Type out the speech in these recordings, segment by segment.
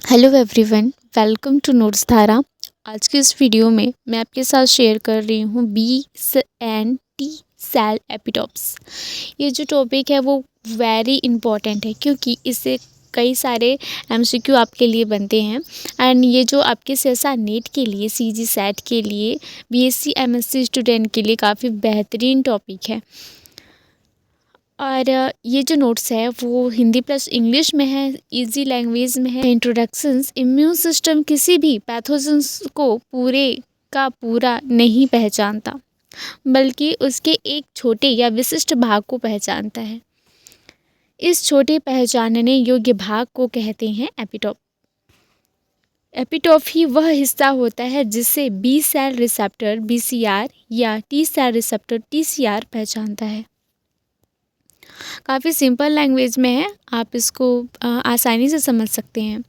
Hello everyone, welcome to notes Dhara. आज की इस वीडियो में मैं आपके साथ शेयर कर रही हूँ B and T cell epitopes. ये जो टॉपिक है वो वेरी इंपॉर्टेंट है क्योंकि इससे कई सारे एमसीक्यू आपके लिए बनते हैं। एंड ये जो आपके सेसा नेट के लिए, सीजी सेट के लिए, बीएससी एमएससी स्टूडेंट के लिए काफ़ी बेहतरीन टॉपिक है। और ये जो नोट्स है वो हिंदी प्लस इंग्लिश में है, इजी लैंग्वेज में है। इंट्रोडक्शंस, इम्यून सिस्टम किसी भी पैथोजेंस को पूरे का पूरा नहीं पहचानता बल्कि उसके एक छोटे या विशिष्ट भाग को पहचानता है। इस छोटे पहचानने योग्य भाग को कहते हैं एपिटोप। एपिटोप ही वह हिस्सा होता है जिसे बी सेल रिसेप्टर बीसीआर या टी सेल रिसेप्टर टीसीआर पहचानता है। काफ़ी सिंपल लैंग्वेज में है, आप इसको आसानी से समझ सकते हैं।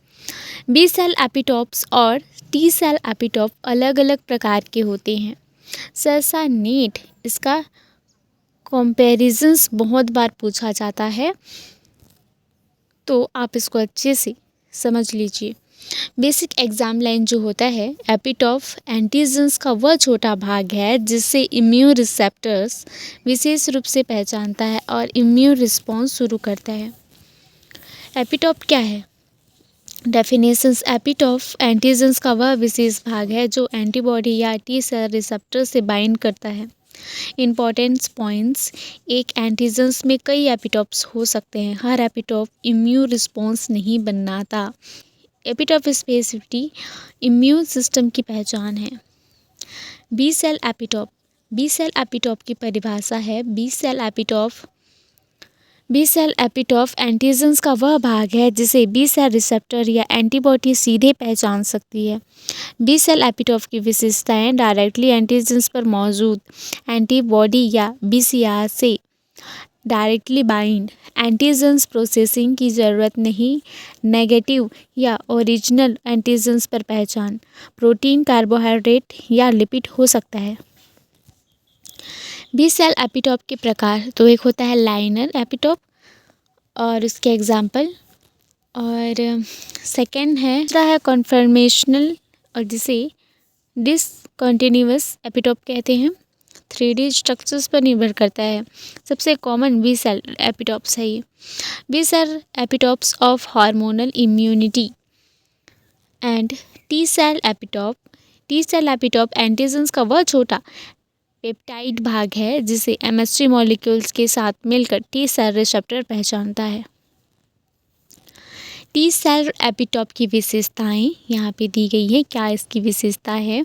बी सेल एपिटोप्स और टी सेल एपिटोप अलग अलग प्रकार के होते हैं। सेसा नेट इसका कंपैरिजंस बहुत बार पूछा जाता है, तो आप इसको अच्छे से समझ लीजिए। बेसिक एग्जाम लाइन जो होता है, एपिटोप एंटीजन्स का वह छोटा भाग है जिससे इम्यून रिसेप्टर्स विशेष रूप से पहचानता है और इम्यून रिस्पॉन्स शुरू करता है। एपिटोप क्या है? डेफिनेशंस: एपिटोप एंटीजन्स का वह विशेष भाग है जो एंटीबॉडी या टी सेल रिसेप्टर से बाइंड करता है। इंपॉर्टेंस पॉइंट्स: एक एंटीजन्स में कई एपिटोप्स हो सकते हैं। हर एपिटोप इम्यून रिस्पॉन्स नहीं बनाता। एपिटोप स्पेसिफिटी इम्यून सिस्टम की पहचान है। B cell epitope. B cell epitope की परिभाषा है: बी सेल एपिटोप एंटीजन्स का वह भाग है जिसे बी सेल रिसेप्टर या एंटीबॉडी सीधे पहचान सकती है। बी सेल एपिटोप की विशेषताएं: डायरेक्टली एंटीजन्स पर मौजूद एंटीबॉडी या बीसीआर से डायरेक्टली बाइंड, एंटीजन्स प्रोसेसिंग की ज़रूरत नहीं, नेगेटिव या ओरिजिनल एंटीजन्स पर पहचान, प्रोटीन, कार्बोहाइड्रेट या लिपिड हो सकता है। बी सेल एपिटोप के प्रकार: तो एक होता है लाइनर एपिटोप और उसके एग्जाम्पल, और सेकेंड है दूसरा है कन्फर्मेशनल और जिसे डिसकंटिन्यूअस एपिटोप कहते हैं। 3D स्ट्रक्चर्स पर निर्भर करता है। सबसे कॉमन बी सेल एपिटोप्स है ये। B cell epitopes of hormonal immunity and T cell epitope. T cell epitope antigens का वह छोटा पेप्टाइड भाग है जिसे एमएसजी मॉलिक्यूल्स के साथ मिलकर टी सेल रिसेप्टर पहचानता है। टी सेल एपिटोप की विशेषताएं यहाँ पे दी गई है। क्या इसकी विशेषता है?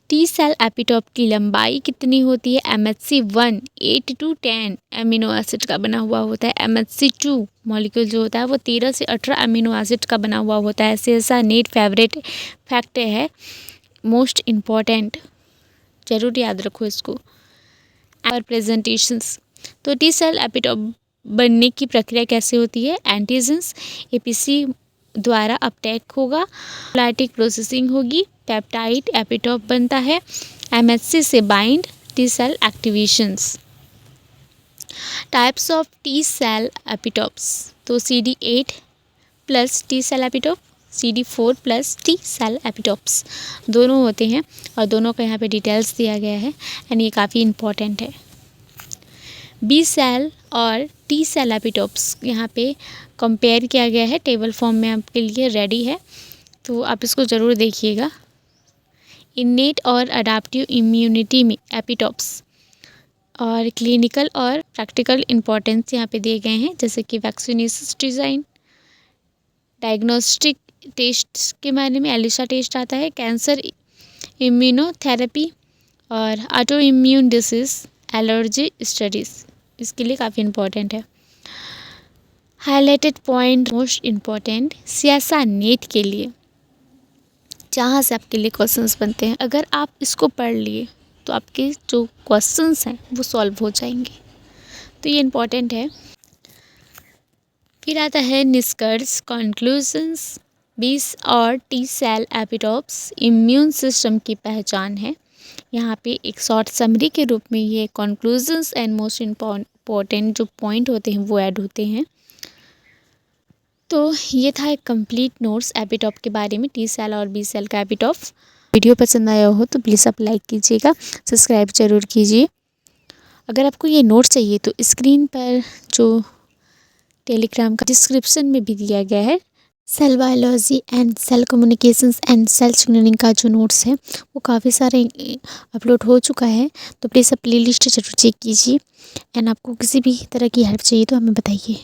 टी सेल एपिटोप की लंबाई कितनी होती है? MHC1 8 to 10 एमिनो एसिड का बना हुआ होता है। MHC2 मॉलिक्यूल जो होता है वो 13 से 18 अमीनो एसिड का बना हुआ होता है। सेसा नेट फेवरेट फैक्ट है, मोस्ट इम्पॉर्टेंट, जरूर याद रखो इसको। और प्रेजेंटेशंस: तो टी सेल एपिटोप बनने की प्रक्रिया कैसे होती है? एंटीजन्स एपीसी द्वारा अपटेक होगा, लाइटिक प्रोसेसिंग होगी, पेप्टाइड एपिटोप बनता है, एमएचसी से bind, T cell activations. Types of T cell epitopes: तो CD8 plus T cell epitope, CD4 plus T cell epitopes दोनों होते हैं और दोनों का यहाँ पे डिटेल्स दिया गया है एंड ये काफ़ी इम्पोर्टेंट है। बी सेल और टी सेल एपिटोप्स यहाँ पे कंपेयर किया गया है, टेबल फॉर्म में आपके लिए रेडी है, तो आप इसको ज़रूर देखिएगा। इन्नेट और अडाप्टिव इम्यूनिटी में एपिटोप्स और क्लिनिकल और प्रैक्टिकल इम्पोर्टेंस यहाँ पे दिए गए हैं, जैसे कि वैक्सीनेशन डिज़ाइन, डायग्नोस्टिक टेस्ट के बारे में एलिसा टेस्ट आता है, कैंसर इम्यूनोथेरेपी और auto immune disease allergy studies इसके लिए काफ़ी इम्पोर्टेंट है। हाईलाइटेड पॉइंट मोस्ट इम्पॉर्टेंट सेसा नेट के लिए, जहाँ से आपके लिए क्वेश्चंस बनते हैं। अगर आप इसको पढ़ लिए तो आपके जो क्वेश्चंस हैं वो सॉल्व हो जाएंगे, तो ये इम्पॉर्टेंट है। फिर आता है निष्कर्ष, कंक्लूजन्स। बीस और T cell epitopes immune system की पहचान है। यहाँ पे एक शॉर्ट समरी के रूप में ये कंक्लूजन्स एंड मोस्ट इम्पॉर्टेंट जो पॉइंट होते हैं वो ऐड होते हैं। तो ये था एक कंप्लीट नोट्स एपिटॉप के बारे में, टी सेल और बी सेल का एपिटॉप। वीडियो पसंद आया हो तो प्लीज़ आप लाइक कीजिएगा, सब्सक्राइब ज़रूर कीजिए। अगर आपको ये नोट्स चाहिए तो स्क्रीन पर जो टेलीग्राम का डिस्क्रिप्शन में भी दिया गया है, cell biology and cell communications and cell signalling का जो नोट्स है वो काफ़ी सारे अपलोड हो चुका है। तो प्लीज़ आप प्लेलिस्ट ज़रूर चेक कीजिए। एंड आपको किसी भी तरह की हेल्प चाहिए तो हमें बताइए।